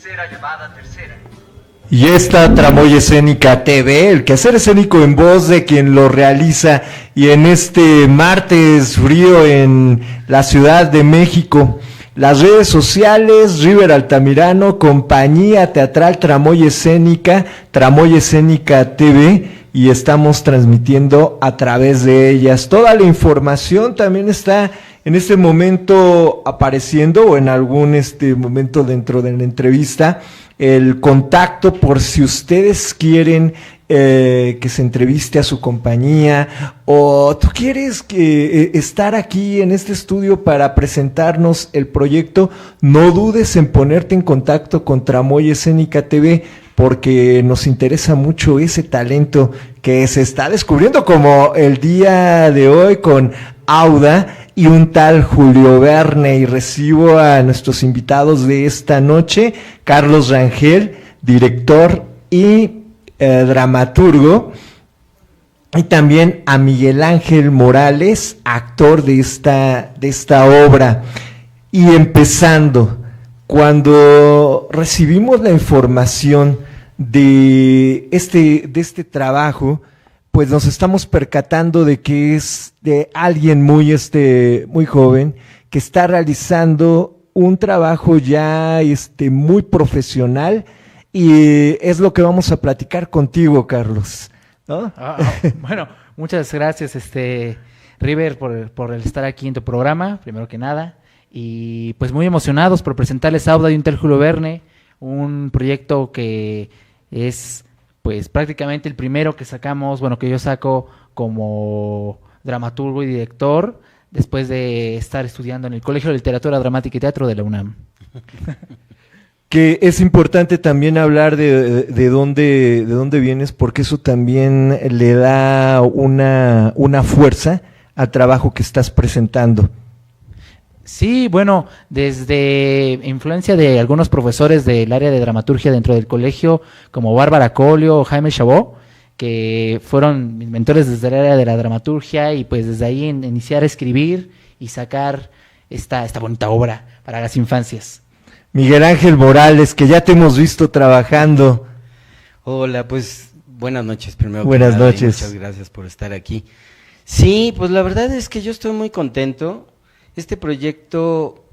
Tercera llamada, tercera. Y esta Tramoya Escénica TV, el quehacer escénico en voz de quien lo realiza, y en este martes frío en la Ciudad de México, las redes sociales, River Altamirano, compañía teatral Tramoya Escénica TV, y estamos transmitiendo a través de ellas. Toda la información también está en este momento apareciendo, o en algún momento dentro de la entrevista, el contacto por si ustedes quieren que se entreviste a su compañía, o tú quieres estar aquí en este estudio para presentarnos el proyecto. No dudes en ponerte en contacto con Tramoya Escénica TV, porque nos interesa mucho ese talento que se está descubriendo, como el día de hoy con Auda y un tal Julio Verne. Y recibo a nuestros invitados de esta noche: Carlos Rangel, director y dramaturgo, y también a Miguel Ángel Morales, actor de esta obra. Y empezando, cuando recibimos la información de este trabajo, pues nos estamos percatando de que es de alguien muy joven, que está realizando un trabajo ya muy profesional, y es lo que vamos a platicar contigo, Carlos, ¿no? Bueno, muchas gracias, River, por el estar aquí en tu programa, primero que nada, y pues muy emocionados por presentarles Auda y un tal Julio Verne, un proyecto que es pues prácticamente el primero que sacamos, bueno, que yo saco como dramaturgo y director, después de estar estudiando en el Colegio de Literatura Dramática y Teatro de la UNAM. Que es importante también hablar de dónde vienes, porque eso también le da una fuerza al trabajo que estás presentando. Sí, bueno, desde influencia de algunos profesores del área de dramaturgia dentro del colegio, como Bárbara Colio o Jaime Chabot, que fueron mis mentores desde el área de la dramaturgia, y pues desde ahí iniciar a escribir y sacar esta bonita obra para las infancias. Miguel Ángel Morales, que ya te hemos visto trabajando. Hola, pues buenas noches primero. Buenas noches. Muchas gracias por estar aquí. Sí, pues la verdad es que yo estoy muy contento. Este proyecto,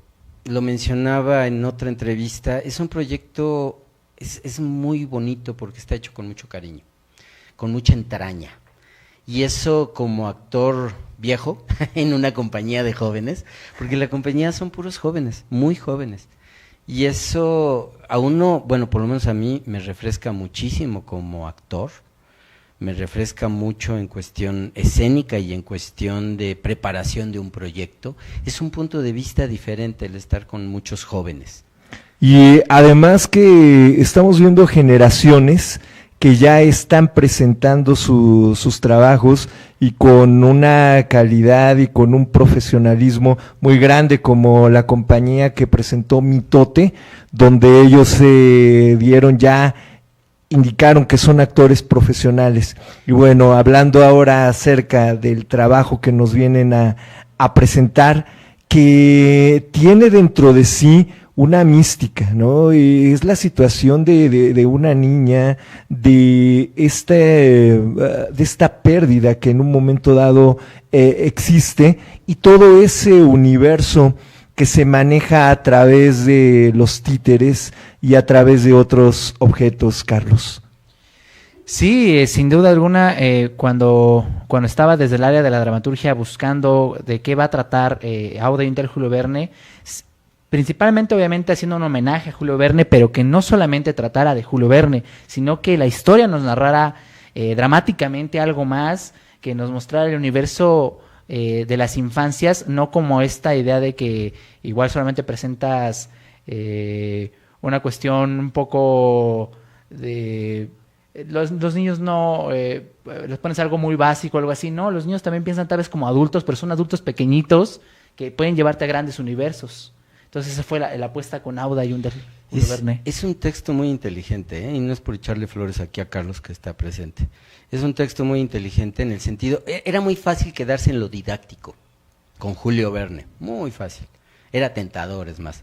lo mencionaba en otra entrevista, es un proyecto, es muy bonito porque está hecho con mucho cariño, con mucha entraña. Y eso como actor viejo en una compañía de jóvenes, porque la compañía son puros jóvenes, muy jóvenes. Y eso a uno, bueno, por lo menos a mí me refresca muchísimo como actor, me refresca mucho en cuestión escénica y en cuestión de preparación de un proyecto. Es un punto de vista diferente el estar con muchos jóvenes. Y además que estamos viendo generaciones que ya están presentando sus trabajos, y con una calidad y con un profesionalismo muy grande, como la compañía que presentó Mitote, donde ellos se indicaron que son actores profesionales. Y bueno, hablando ahora acerca del trabajo que nos vienen a presentar, que tiene dentro de sí una mística, ¿no? Y es la situación de una niña, de esta pérdida que en un momento dado existe, y todo ese universo que se maneja a través de los títeres y a través de otros objetos, Carlos. Sí, sin duda alguna, cuando estaba desde el área de la dramaturgia buscando de qué va a tratar Auda y un tal Julio Verne, principalmente obviamente haciendo un homenaje a Julio Verne, pero que no solamente tratara de Julio Verne, sino que la historia nos narrara dramáticamente algo más, que nos mostrara el universo de las infancias, no como esta idea de que igual solamente presentas una cuestión un poco de... Los niños no, les pones algo muy básico o algo así, no, los niños también piensan tal vez como adultos, pero son adultos pequeñitos que pueden llevarte a grandes universos. Entonces esa fue la apuesta con Auda y un tal Julio Verne. Es un texto muy inteligente, y no es por echarle flores aquí a Carlos que está presente. Es un texto muy inteligente en el sentido, era muy fácil quedarse en lo didáctico con Julio Verne, muy fácil. Era tentador, es más.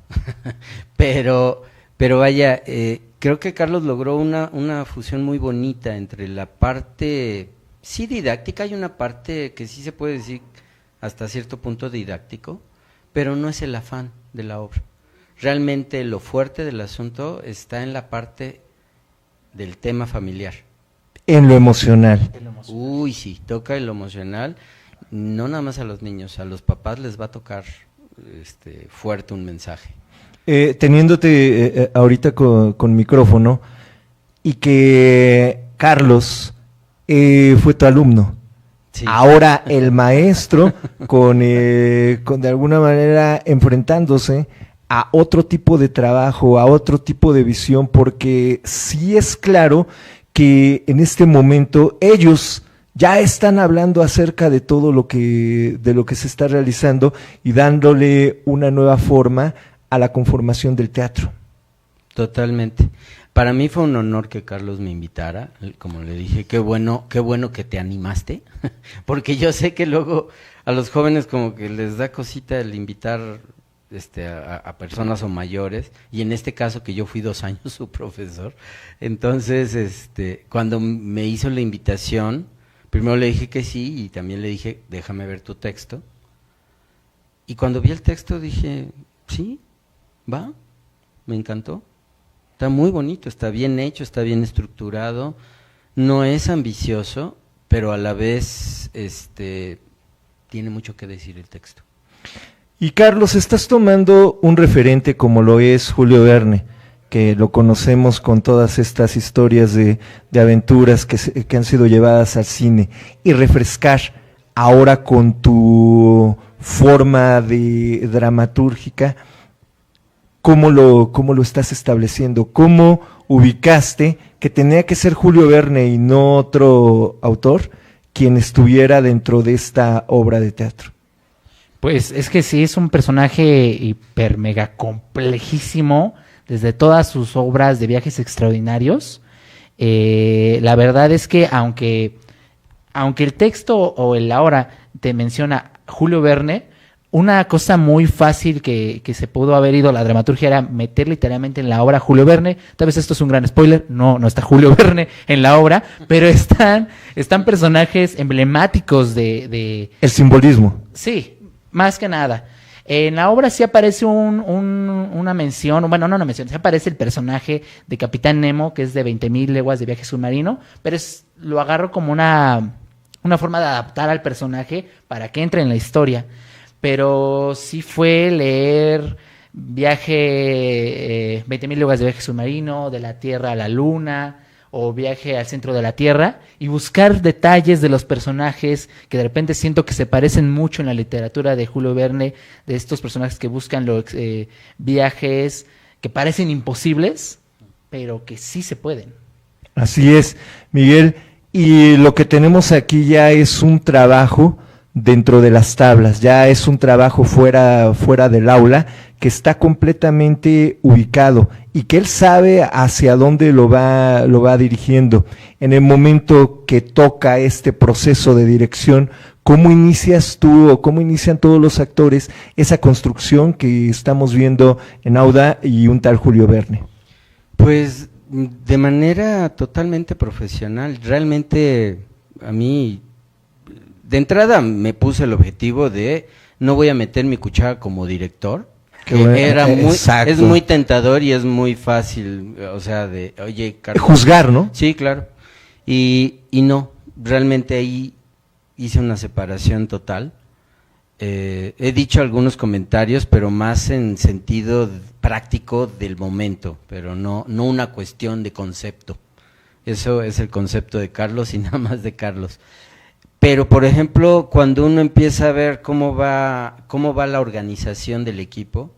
pero Pero vaya, creo que Carlos logró una fusión muy bonita entre la parte, sí didáctica, hay una parte que sí se puede decir hasta cierto punto didáctico, pero no es el afán de la obra. Realmente lo fuerte del asunto está en la parte del tema familiar. En lo emocional. Uy, sí, toca en lo emocional, no nada más a los niños, a los papás les va a tocar fuerte un mensaje. Teniéndote ahorita con micrófono y que Carlos fue tu alumno. Sí. Ahora el maestro con de alguna manera enfrentándose a otro tipo de trabajo, a otro tipo de visión, porque sí es claro que en este momento ellos ya están hablando acerca de todo de lo que se está realizando y dándole una nueva forma a la conformación del teatro. Totalmente. Para mí fue un honor que Carlos me invitara, como le dije, qué bueno que te animaste, porque yo sé que luego a los jóvenes como que les da cosita el invitar a personas o mayores, y en este caso que yo fui 2 años su profesor, entonces cuando me hizo la invitación, primero le dije que sí y también le dije, déjame ver tu texto, y cuando vi el texto dije, sí, va, me encantó, está muy bonito, está bien hecho, está bien estructurado, no es ambicioso, pero a la vez tiene mucho que decir el texto. Y Carlos, estás tomando un referente como lo es Julio Verne, que lo conocemos con todas estas historias de aventuras que han sido llevadas al cine, y refrescar ahora con tu forma de dramatúrgica, ¿cómo lo estás estableciendo? ¿Cómo ubicaste que tenía que ser Julio Verne y no otro autor quien estuviera dentro de esta obra de teatro? Pues es que sí, es un personaje hiper mega complejísimo desde todas sus obras de viajes extraordinarios. La verdad es que aunque el texto o el ahora te menciona Julio Verne, una cosa muy fácil que se pudo haber ido a la dramaturgia era meter literalmente en la obra Julio Verne. Tal vez esto es un gran spoiler, no está Julio Verne en la obra, pero están personajes emblemáticos de... El simbolismo. Sí, más que nada. En la obra sí aparece una mención, bueno, no una mención, sí aparece el personaje de Capitán Nemo, que es de 20,000 leguas de viaje submarino, pero lo agarro como una forma de adaptar al personaje para que entre en la historia. Pero sí fue leer viaje, 20,000 leguas de viaje submarino, de la Tierra a la Luna, o viaje al centro de la Tierra, y buscar detalles de los personajes que de repente siento que se parecen mucho en la literatura de Julio Verne, de estos personajes que buscan viajes que parecen imposibles, pero que sí se pueden. Así es, Miguel, y lo que tenemos aquí ya es un trabajo dentro de las tablas, ya es un trabajo fuera del aula, que está completamente ubicado y que él sabe hacia dónde lo va dirigiendo. En el momento que toca este proceso de dirección, ¿cómo inicias tú o cómo inician todos los actores esa construcción que estamos viendo en Auda y un tal Julio Verne? Pues de manera totalmente profesional. Realmente a mí, de entrada me puse el objetivo de no voy a meter mi cuchara como director. Bueno, Es muy tentador y es muy fácil, o sea, oye, Carlos, juzgar, ¿no? Sí, claro. Y no, realmente ahí hice una separación total. He dicho algunos comentarios, pero más en sentido práctico del momento, pero no una cuestión de concepto. Eso es el concepto de Carlos y nada más de Carlos. Pero, por ejemplo, cuando uno empieza a ver cómo va la organización del equipo,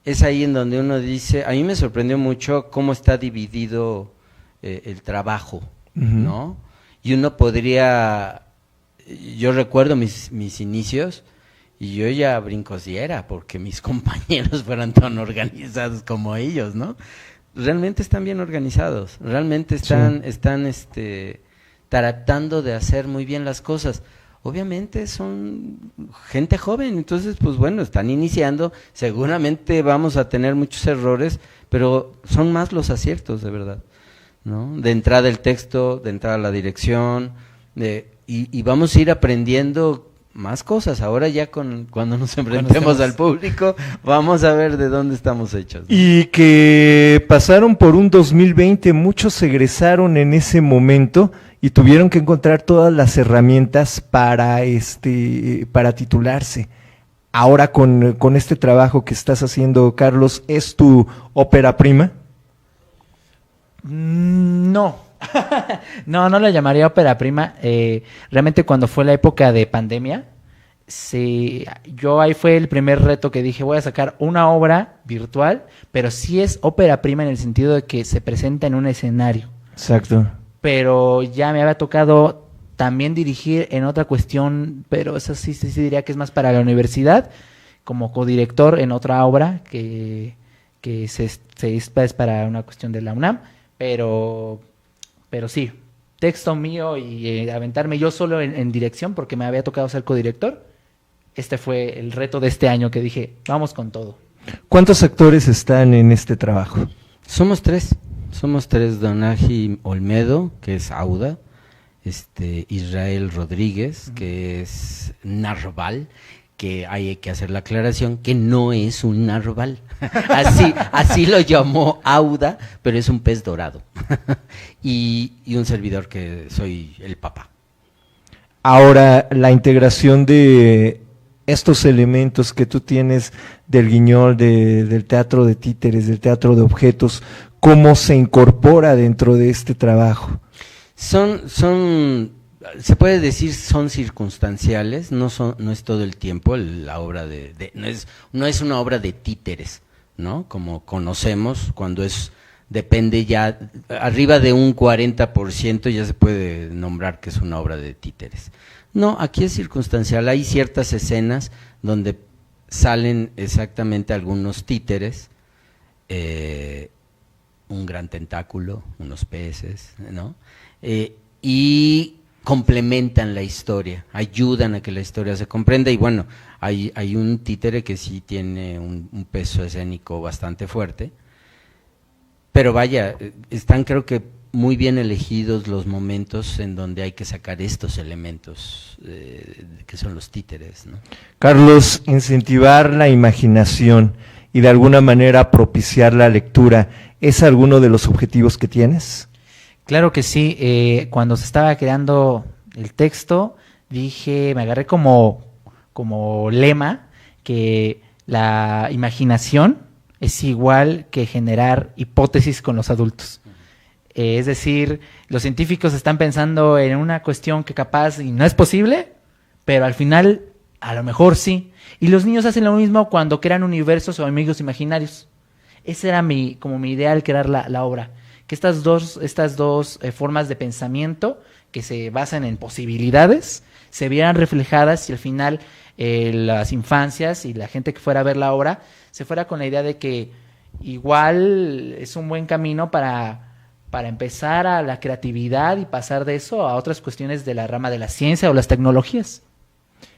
es ahí en donde uno dice, a mí me sorprendió mucho cómo está dividido el trabajo, ¿no? Y uno podría, yo recuerdo mis inicios, y yo ya brincos diera, porque mis compañeros fueran tan organizados como ellos, ¿no? Realmente están bien organizados, realmente están tratando de hacer muy bien las cosas. obviamente son gente joven, entonces pues bueno, están iniciando, seguramente vamos a tener muchos errores, pero son más los aciertos, de verdad, ¿no? De entrada el texto, de entrada la dirección, y vamos a ir aprendiendo más cosas. Ahora ya cuando nos enfrentemos al público, vamos a ver de dónde estamos hechos, ¿no? Y que pasaron por un 2020, muchos egresaron en ese momento y tuvieron que encontrar todas las herramientas para titularse. Ahora con este trabajo que estás haciendo, Carlos, ¿es tu ópera prima? No. No la llamaría ópera prima. Realmente cuando fue la época de pandemia, sí, yo ahí fue el primer reto que dije, voy a sacar una obra virtual, pero sí es ópera prima en el sentido de que se presenta en un escenario. Exacto. Pero ya me había tocado también dirigir en otra cuestión, pero eso sí diría que es más para la universidad, como codirector en otra obra que es para una cuestión de la UNAM, pero sí, texto mío y aventarme yo solo en dirección, porque me había tocado ser codirector. Este fue el reto de este año que dije, vamos con todo. ¿Cuántos actores están en este trabajo? Somos tres, Donaji Olmedo, que es Auda, Israel Rodríguez, que es Narval, que hay que hacer la aclaración que no es un narval, así lo llamó Auda, pero es un pez dorado, y un servidor que soy el papá. Ahora, la integración de estos elementos que tú tienes del guiñol, del teatro de títeres, del teatro de objetos, ¿cómo se incorpora dentro de este trabajo? Se puede decir, son circunstanciales, no es todo el tiempo la obra no es una obra de títeres, ¿no? Como conocemos, cuando depende ya, arriba de un 40% ya se puede nombrar que es una obra de títeres. No, aquí es circunstancial, hay ciertas escenas donde salen exactamente algunos títeres, un gran tentáculo, unos peces, ¿no? Y complementan la historia, ayudan a que la historia se comprenda, y bueno, hay un títere que sí tiene un peso escénico bastante fuerte, pero vaya, están creo que muy bien elegidos los momentos en donde hay que sacar estos elementos que son los títeres, ¿no? Carlos, incentivar la imaginación y de alguna manera propiciar la lectura, ¿es alguno de los objetivos que tienes? Claro que sí. Cuando se estaba creando el texto, me agarré como lema que la imaginación es igual que generar hipótesis con los adultos. Es decir, los científicos están pensando en una cuestión que capaz y no es posible, pero al final a lo mejor sí. Y los niños hacen lo mismo cuando crean universos o amigos imaginarios. Ese era mi idea al crear la obra. Que estas dos formas de pensamiento que se basan en posibilidades se vieran reflejadas y al final las infancias y la gente que fuera a ver la obra se fuera con la idea de que igual es un buen camino para empezar a la creatividad y pasar de eso a otras cuestiones de la rama de la ciencia o las tecnologías.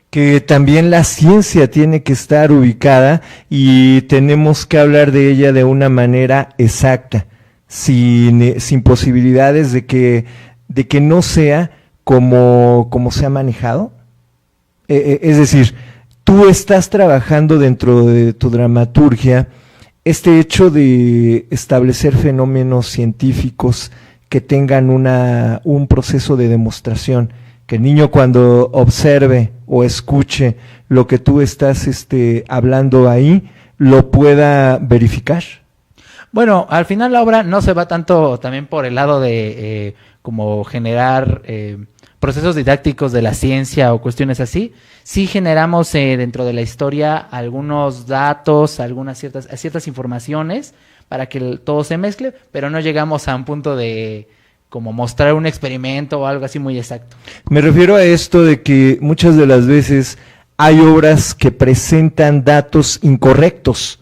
Que también la ciencia tiene que estar ubicada y tenemos que hablar de ella de una manera exacta, sin posibilidades de que no sea como se ha manejado. Es decir, tú estás trabajando dentro de tu dramaturgia este hecho de establecer fenómenos científicos que tengan un proceso de demostración, que el niño cuando observe o escuche lo que tú estás hablando ahí, lo pueda verificar. Bueno, al final la obra no se va tanto también por el lado de como generar procesos didácticos de la ciencia o cuestiones así. Sí generamos dentro de la historia algunos datos, ciertas informaciones para que todo se mezcle, pero no llegamos a un punto de como mostrar un experimento o algo así muy exacto. Me refiero a esto de que muchas de las veces hay obras que presentan datos incorrectos.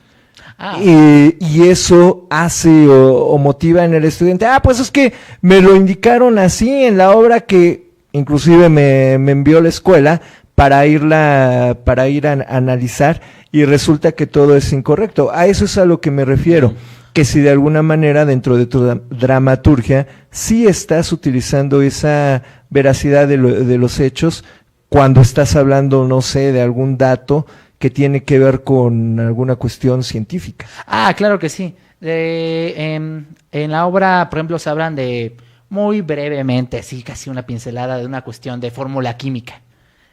Y eso hace o motiva en el estudiante, pues es que me lo indicaron así en la obra que inclusive me envió a la escuela para ir a analizar, y resulta que todo es incorrecto. A eso es a lo que me refiero, que si de alguna manera dentro de tu dramaturgia sí estás utilizando esa veracidad de los hechos cuando estás hablando, no sé, de algún dato que tiene que ver con alguna cuestión científica. Ah, claro que sí. En la obra, por ejemplo, se hablan de, muy brevemente, así casi una pincelada de una cuestión de fórmula química,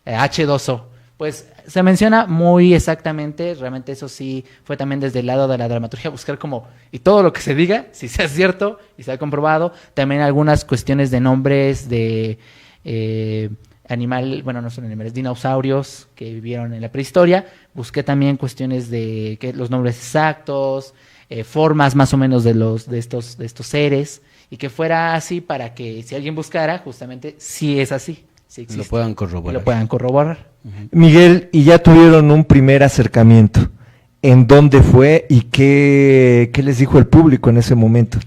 H2O. Pues se menciona muy exactamente, realmente eso sí fue también desde el lado de la dramaturgia, buscar como, y todo lo que se diga, si sea cierto y se ha comprobado, también algunas cuestiones de nombres de animal, bueno, no son animales, dinosaurios que vivieron en la prehistoria. Busqué también cuestiones de los nombres exactos, formas más o menos de estos seres, y que fuera así para que si alguien buscara, justamente, sí es así, sí existe, lo puedan corroborar. y lo puedan corroborar. Miguel, y ya tuvieron un primer acercamiento. ¿En dónde fue y qué les dijo el público en ese momento?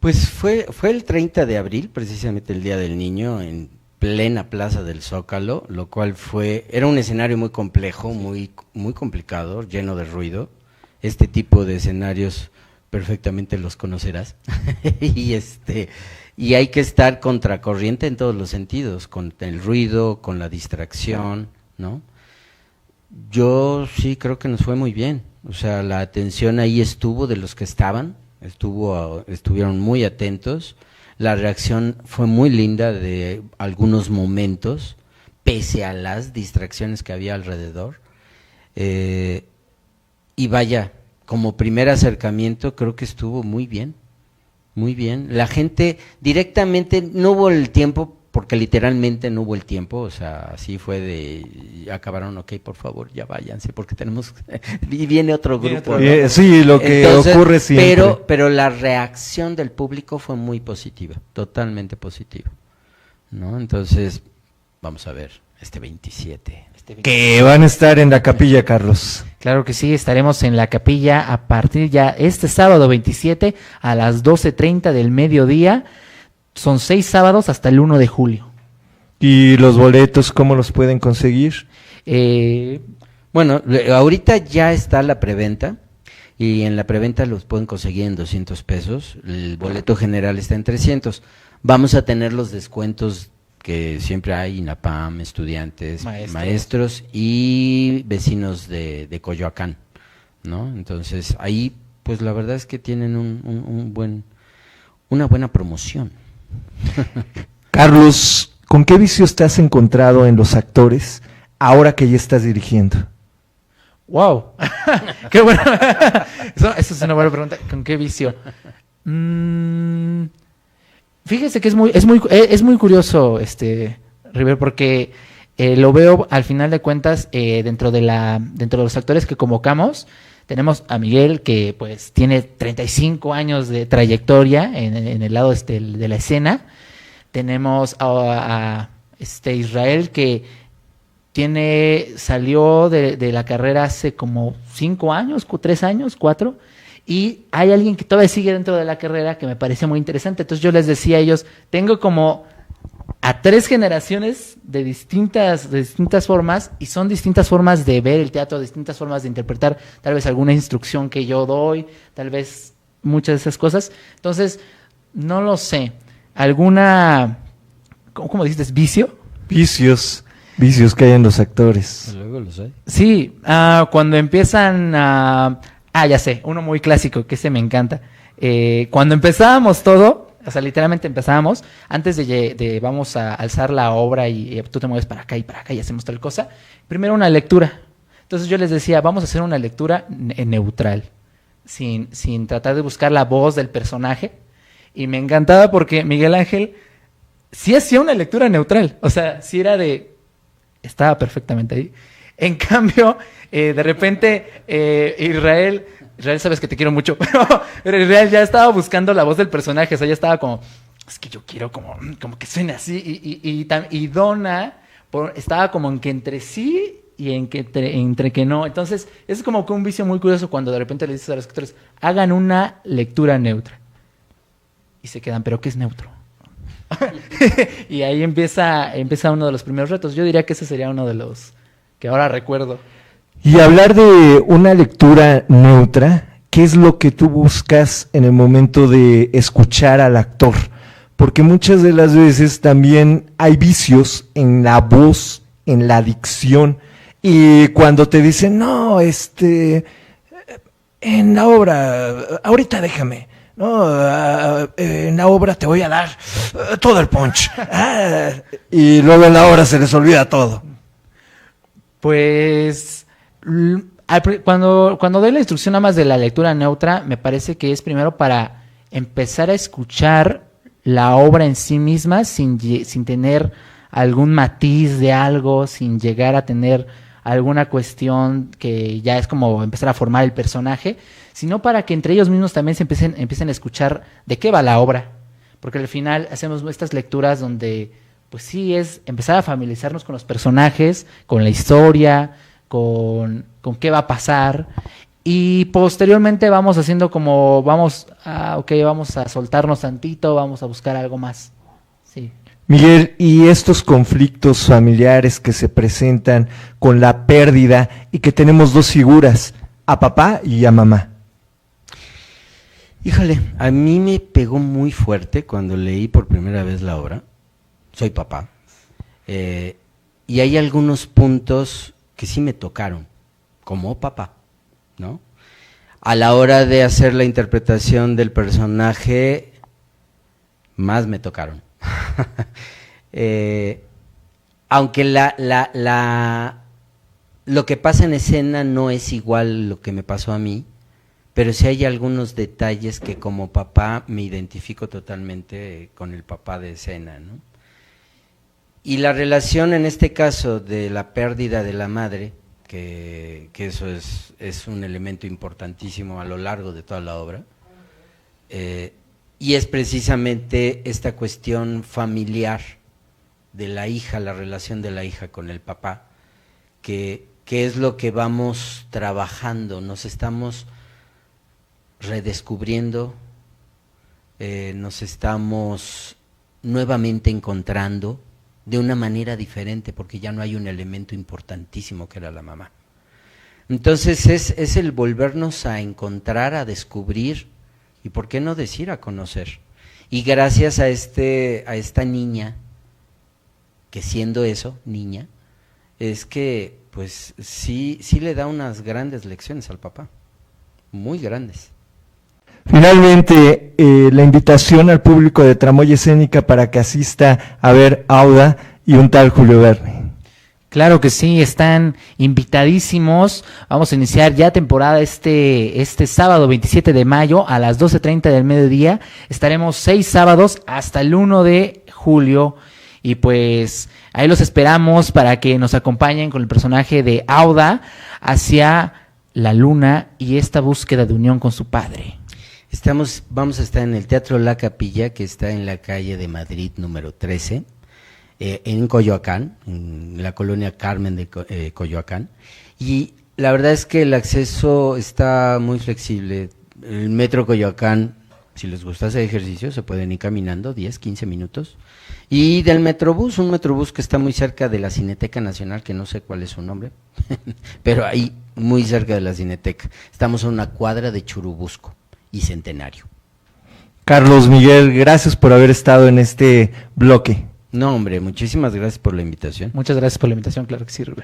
Pues fue el 30 de abril, precisamente el Día del Niño, en plena Plaza del Zócalo, lo cual era un escenario muy complejo, muy complicado, lleno de ruido. Este tipo de escenarios perfectamente los conocerás. Y hay que estar contracorriente en todos los sentidos, con el ruido, con la distracción, ¿no? Yo sí creo que nos fue muy bien. O sea, la atención ahí estuvo de los que estaban, estuvieron muy atentos. La reacción fue muy linda de algunos momentos, pese a las distracciones que había alrededor. Y vaya, como primer acercamiento creo que estuvo muy bien, muy bien. La gente directamente, no hubo el tiempo, porque literalmente no hubo el tiempo, o sea, así fue de, acabaron, ok, por favor, ya váyanse, porque tenemos, y viene otro grupo. ¿No? Sí, lo que ocurre siempre. Pero la reacción del público fue muy positiva, totalmente positiva, ¿no? Entonces, vamos a ver, este 27. Que van a estar en la capilla, Carlos. Claro que sí, estaremos en la capilla a partir ya este sábado 27 a las 12:30 del mediodía. Son 6 sábados hasta el 1 de julio. ¿Y los boletos cómo los pueden conseguir? Bueno, ahorita ya está la preventa, y en la preventa los pueden conseguir en 200 pesos. El boleto general está en 300. Vamos a tener los descuentos que siempre hay, INAPAM, estudiantes, maestros y vecinos de Coyoacán, ¿no? Entonces ahí, pues la verdad es que tienen una buena promoción. Carlos, ¿con qué vicios te has encontrado en los actores ahora que ya estás dirigiendo? ¡Wow! ¡Qué bueno! Eso es una buena pregunta. ¿Con qué vicio? Fíjese que es muy curioso, River, porque lo veo al final de cuentas dentro de los actores que convocamos. Tenemos a Miguel, que pues tiene 35 años de trayectoria en el lado de la escena. Tenemos a Israel, que salió de la carrera hace como 5 años, 3 años, 4. Y hay alguien que todavía sigue dentro de la carrera que me parece muy interesante. Entonces yo les decía a ellos, tengo como a 3 generaciones de distintas formas, y son distintas formas de ver el teatro, distintas formas de interpretar tal vez alguna instrucción que yo doy, tal vez muchas de esas cosas. Entonces, no lo sé. ¿Alguna, cómo dijiste, vicio? Vicios que hay en los actores. Luego los hay. Sí, cuando empiezan a... ya sé, uno muy clásico, que ese me encanta. Cuando empezábamos todo, o sea, literalmente empezábamos, antes de vamos a alzar la obra y tú te mueves para acá y hacemos tal cosa, primero una lectura. Entonces yo les decía, vamos a hacer una lectura neutral, sin tratar de buscar la voz del personaje. Y me encantaba porque Miguel Ángel sí hacía una lectura neutral, o sea, sí estaba perfectamente ahí. En cambio, de repente, Israel, sabes que te quiero mucho, pero Israel ya estaba buscando la voz del personaje, o sea, ya estaba como, es que yo quiero como que suene así, y Donna estaba como en que entre sí y entre que no. Entonces, es como que un vicio muy curioso cuando de repente le dices a los actores, hagan una lectura neutra. Y se quedan, ¿pero qué es neutro? Y ahí empieza uno de los primeros retos. Yo diría que ese sería uno de los que ahora recuerdo. Y hablar de una lectura neutra, ¿qué es lo que tú buscas en el momento de escuchar al actor? Porque muchas de las veces también hay vicios en la voz, en la dicción, y cuando te dicen, no, en la obra, ahorita déjame, no, en la obra te voy a dar todo el punch, y luego en la obra se les olvida todo. Pues cuando doy la instrucción nada más de la lectura neutra, me parece que es primero para empezar a escuchar la obra en sí misma sin tener algún matiz de algo, sin llegar a tener alguna cuestión que ya es como empezar a formar el personaje, sino para que entre ellos mismos también se empiecen a escuchar de qué va la obra, porque al final hacemos estas lecturas donde pues sí es empezar a familiarizarnos con los personajes, con la historia, con qué va a pasar, y posteriormente vamos haciendo como vamos a soltarnos tantito, vamos a buscar algo más. Sí. Miguel, y estos conflictos familiares que se presentan con la pérdida y que tenemos dos figuras, a papá y a mamá. Híjole, a mí me pegó muy fuerte cuando leí por primera vez la obra. Soy papá. Y hay algunos puntos que sí me tocaron, como papá, ¿no? A la hora de hacer la interpretación del personaje, más me tocaron. Aunque lo que pasa en escena no es igual lo que me pasó a mí, pero sí hay algunos detalles que como papá me identifico totalmente con el papá de escena, ¿no? Y la relación en este caso de la pérdida de la madre, que eso es un elemento importantísimo a lo largo de toda la obra, y es precisamente esta cuestión familiar de la hija, la relación de la hija con el papá, que es lo que vamos trabajando, nos estamos redescubriendo, nos estamos nuevamente encontrando de una manera diferente, porque ya no hay un elemento importantísimo que era la mamá. Entonces es el volvernos a encontrar, a descubrir, y por qué no decir a conocer. Y gracias a esta niña, que siendo eso, niña, es que pues sí le da unas grandes lecciones al papá, muy grandes. Finalmente, la invitación al público de Tramoya Escénica para que asista a ver Auda y un tal Julio Verne. Claro que sí, están invitadísimos. Vamos a iniciar ya temporada este sábado 27 de mayo a las 12:30 del mediodía. Estaremos 6 sábados hasta el 1 de julio. Y pues ahí los esperamos para que nos acompañen con el personaje de Auda hacia la luna y esta búsqueda de unión con su padre. Vamos a estar en el Teatro La Capilla, que está en la calle de Madrid número 13, en Coyoacán, en la colonia Carmen de Coyoacán. Y la verdad es que el acceso está muy flexible. El Metro Coyoacán, si les gusta hacer ejercicio, se pueden ir caminando 10, 15 minutos. Y del Metrobús, un Metrobús que está muy cerca de la Cineteca Nacional, que no sé cuál es su nombre, pero ahí, muy cerca de la Cineteca. Estamos a una cuadra de Churubusco y Centenario. Carlos, Miguel, gracias por haber estado en este bloque. No, hombre, muchísimas gracias por la invitación. Muchas gracias por la invitación, claro que sí, Rubén.